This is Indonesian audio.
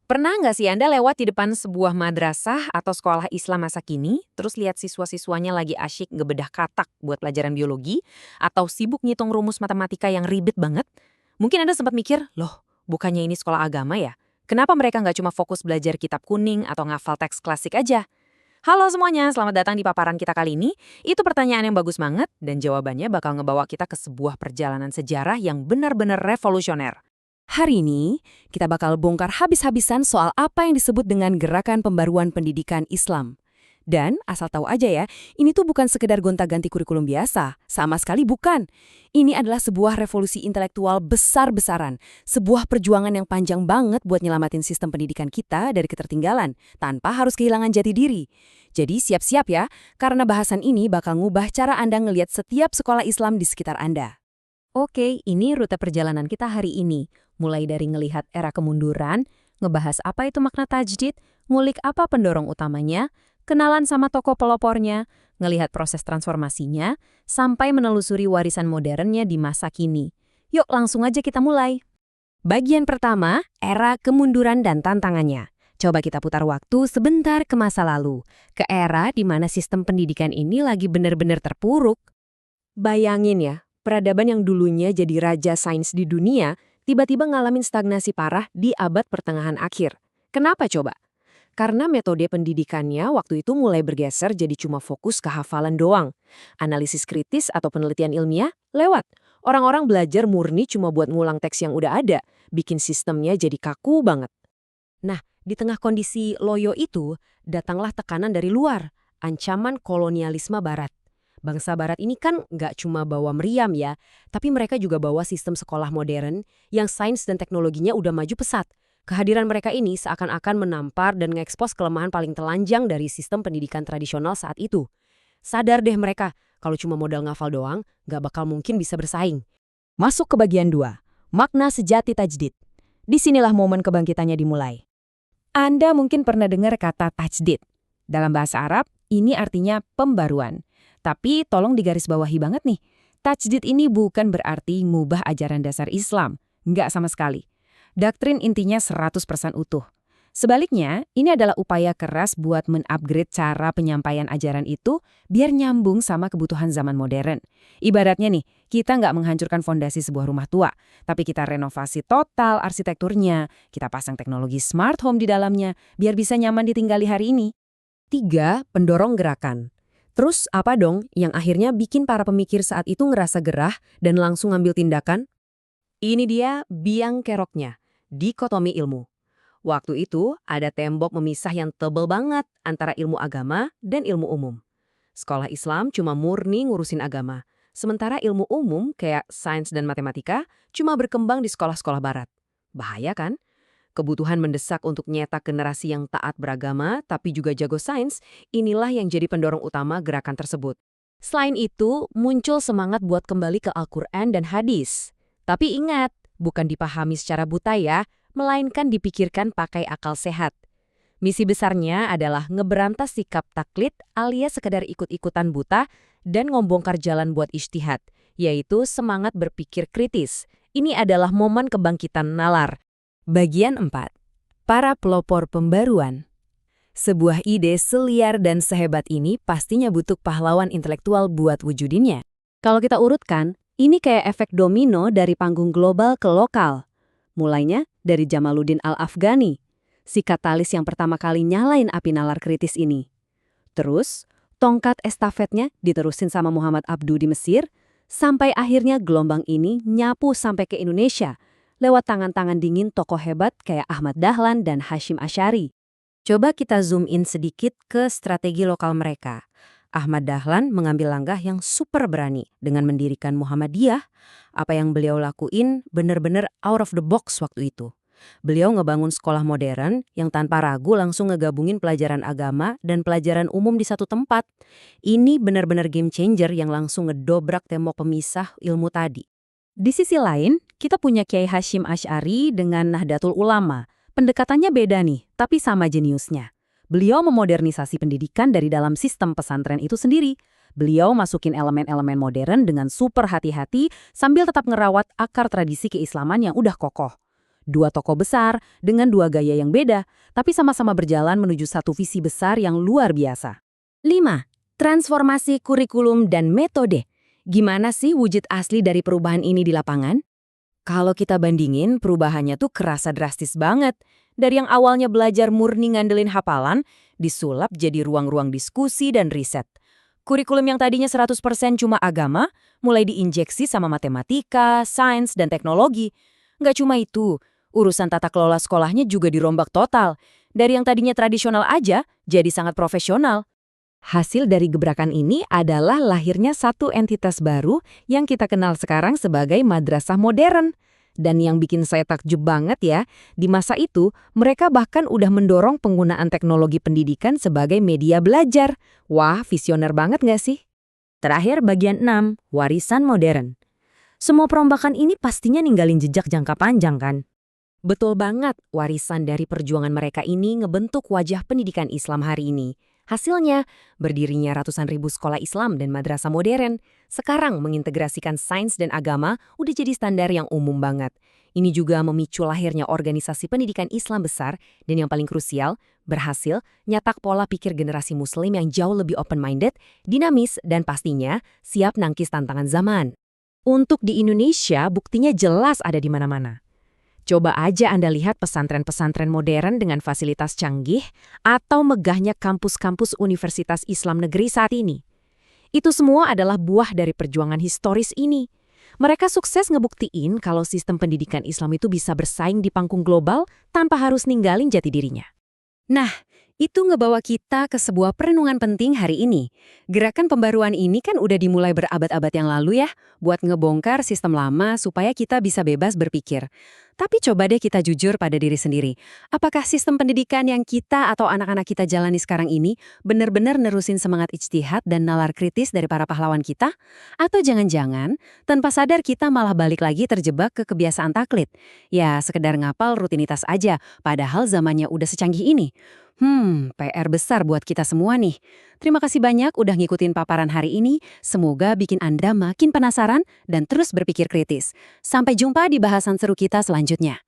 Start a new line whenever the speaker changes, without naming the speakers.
Pernah nggak sih Anda lewat di depan sebuah madrasah atau sekolah Islam masa kini, terus lihat siswa-siswanya lagi asyik ngebedah katak buat pelajaran biologi, atau sibuk ngitung rumus matematika yang ribet banget? Mungkin Anda sempat mikir, loh, bukannya ini sekolah agama ya? Kenapa mereka nggak cuma fokus belajar kitab kuning atau ngafal teks klasik aja? Halo semuanya, selamat datang di paparan kita kali ini. Itu pertanyaan yang bagus banget, dan jawabannya bakal ngebawa kita ke sebuah perjalanan sejarah yang benar-benar revolusioner.
Hari ini, kita bakal bongkar habis-habisan soal apa yang disebut dengan gerakan pembaruan pendidikan Islam. Dan, asal tahu aja ya, ini tuh bukan sekedar gonta-ganti kurikulum biasa. Sama sekali bukan. Ini adalah sebuah revolusi intelektual besar-besaran. Sebuah perjuangan yang panjang banget buat nyelamatin sistem pendidikan kita dari ketertinggalan, tanpa harus kehilangan jati diri. Jadi siap-siap ya, karena bahasan ini bakal ngubah cara Anda ngelihat setiap sekolah Islam di sekitar Anda.
Oke, ini rute perjalanan kita hari ini. Mulai dari ngelihat era kemunduran, ngebahas apa itu makna tajdid, ngulik apa pendorong utamanya, kenalan sama tokoh pelopornya, ngelihat proses transformasinya, sampai menelusuri warisan modernnya di masa kini. Yuk langsung aja kita mulai. Bagian pertama, era kemunduran dan tantangannya. Coba kita putar waktu sebentar ke masa lalu, ke era di mana sistem pendidikan ini lagi benar-benar terpuruk. Bayangin ya, peradaban yang dulunya jadi raja sains di dunia, tiba-tiba ngalamin stagnasi parah di abad pertengahan akhir. Kenapa coba? Karena metode pendidikannya waktu itu mulai bergeser jadi cuma fokus ke hafalan doang. Analisis kritis atau penelitian ilmiah lewat. Orang-orang belajar murni cuma buat ngulang teks yang udah ada, bikin sistemnya jadi kaku banget. Nah, di tengah kondisi loyo itu, datanglah tekanan dari luar, ancaman kolonialisme Barat. Bangsa Barat ini kan nggak cuma bawa meriam ya, tapi mereka juga bawa sistem sekolah modern yang sains dan teknologinya udah maju pesat. Kehadiran mereka ini seakan-akan menampar dan ngekspos kelemahan paling telanjang dari sistem pendidikan tradisional saat itu. Sadar deh mereka, kalau cuma modal ngafal doang, nggak bakal mungkin bisa bersaing.
Masuk ke bagian 2, makna sejati tajdid. Disinilah momen kebangkitannya dimulai. Anda mungkin pernah dengar kata tajdid. Dalam bahasa Arab, ini artinya pembaruan. Tapi tolong digarisbawahi banget nih, tajdid ini bukan berarti ngubah ajaran dasar Islam. Nggak sama sekali. Doktrin intinya 100% utuh. Sebaliknya, ini adalah upaya keras buat men-upgrade cara penyampaian ajaran itu biar nyambung sama kebutuhan zaman modern. Ibaratnya nih, kita nggak menghancurkan fondasi sebuah rumah tua, tapi kita renovasi total arsitekturnya, kita pasang teknologi smart home di dalamnya, biar bisa nyaman ditinggali hari ini.
3. Pendorong gerakan. Terus apa dong yang akhirnya bikin para pemikir saat itu ngerasa gerah dan langsung ngambil tindakan? Ini dia biang keroknya, dikotomi ilmu. Waktu itu ada tembok memisah yang tebal banget antara ilmu agama dan ilmu umum. Sekolah Islam cuma murni ngurusin agama, sementara ilmu umum kayak sains dan matematika cuma berkembang di sekolah-sekolah barat. Bahaya kan? Kebutuhan mendesak untuk nyetak generasi yang taat beragama tapi juga jago sains, inilah yang jadi pendorong utama gerakan tersebut. Selain itu, muncul semangat buat kembali ke Al-Quran dan hadis. Tapi ingat, bukan dipahami secara buta ya, melainkan dipikirkan pakai akal sehat. Misi besarnya adalah ngeberantas sikap taklid alias sekedar ikut-ikutan buta dan ngombongkar jalan buat ijtihad, yaitu semangat berpikir kritis. Ini adalah momen kebangkitan nalar.
Bagian 4. Para pelopor pembaruan. Sebuah ide seliar dan sehebat ini pastinya butuh pahlawan intelektual buat wujudinnya. Kalau kita urutkan, ini kayak efek domino dari panggung global ke lokal. Mulainya dari Jamaluddin Al-Afghani, si katalis yang pertama kali nyalain api nalar kritis ini. Terus, tongkat estafetnya diterusin sama Muhammad Abduh di Mesir, sampai akhirnya gelombang ini nyapu sampai ke Indonesia, lewat tangan-tangan dingin tokoh hebat kayak Ahmad Dahlan dan Hashim Asy'ari. Coba kita zoom in sedikit ke strategi lokal mereka. Ahmad Dahlan mengambil langkah yang super berani dengan mendirikan Muhammadiyah. Apa yang beliau lakuin benar-benar out of the box waktu itu. Beliau ngebangun sekolah modern yang tanpa ragu langsung ngegabungin pelajaran agama dan pelajaran umum di satu tempat. Ini benar-benar game changer yang langsung ngedobrak tembok pemisah ilmu tadi. Di sisi lain, kita punya Kiai Hashim Asy'ari dengan Nahdlatul Ulama. Pendekatannya beda nih, tapi sama jeniusnya. Beliau memodernisasi pendidikan dari dalam sistem pesantren itu sendiri. Beliau masukin elemen-elemen modern dengan super hati-hati sambil tetap ngerawat akar tradisi keislaman yang udah kokoh. Dua tokoh besar dengan dua gaya yang beda, tapi sama-sama berjalan menuju satu visi besar yang luar biasa. 5. Transformasi kurikulum dan metode. Gimana sih wujud asli dari perubahan ini di lapangan? Kalau kita bandingin, perubahannya tuh kerasa drastis banget. Dari yang awalnya belajar murni ngandelin hafalan, disulap jadi ruang-ruang diskusi dan riset. Kurikulum yang tadinya 100% cuma agama, mulai diinjeksi sama matematika, sains, dan teknologi. Nggak cuma itu, urusan tata kelola sekolahnya juga dirombak total. Dari yang tadinya tradisional aja, jadi sangat profesional. Hasil dari gebrakan ini adalah lahirnya satu entitas baru yang kita kenal sekarang sebagai madrasah modern. Dan yang bikin saya takjub banget ya, di masa itu mereka bahkan udah mendorong penggunaan teknologi pendidikan sebagai media belajar. Wah, visioner banget nggak sih? Terakhir bagian 6, warisan modern. Semua perombakan ini pastinya ninggalin jejak jangka panjang kan? Betul banget, warisan dari perjuangan mereka ini ngebentuk wajah pendidikan Islam hari ini. Hasilnya, berdirinya ratusan ribu sekolah Islam dan madrasah modern. Sekarang mengintegrasikan sains dan agama udah jadi standar yang umum banget. Ini juga memicu lahirnya organisasi pendidikan Islam besar dan yang paling krusial, berhasil nyatak pola pikir generasi muslim yang jauh lebih open-minded, dinamis, dan pastinya siap nangkis tantangan zaman. Untuk di Indonesia, buktinya jelas ada di mana-mana. Coba aja Anda lihat pesantren-pesantren modern dengan fasilitas canggih atau megahnya kampus-kampus Universitas Islam Negeri saat ini. Itu semua adalah buah dari perjuangan historis ini. Mereka sukses ngebuktiin kalau sistem pendidikan Islam itu bisa bersaing di panggung global tanpa harus ninggalin jati dirinya. Nah, itu ngebawa kita ke sebuah perenungan penting hari ini. Gerakan pembaruan ini kan udah dimulai berabad-abad yang lalu ya, buat ngebongkar sistem lama supaya kita bisa bebas berpikir. Tapi coba deh kita jujur pada diri sendiri. Apakah sistem pendidikan yang kita atau anak-anak kita jalani sekarang ini benar-benar nerusin semangat ijtihad dan nalar kritis dari para pahlawan kita? Atau jangan-jangan, tanpa sadar kita malah balik lagi terjebak ke kebiasaan taklid? Ya, sekedar ngapal rutinitas aja, padahal zamannya udah secanggih ini. PR besar buat kita semua nih. Terima kasih banyak udah ngikutin paparan hari ini. Semoga bikin Anda makin penasaran dan terus berpikir kritis. Sampai jumpa di bahasan seru kita selanjutnya.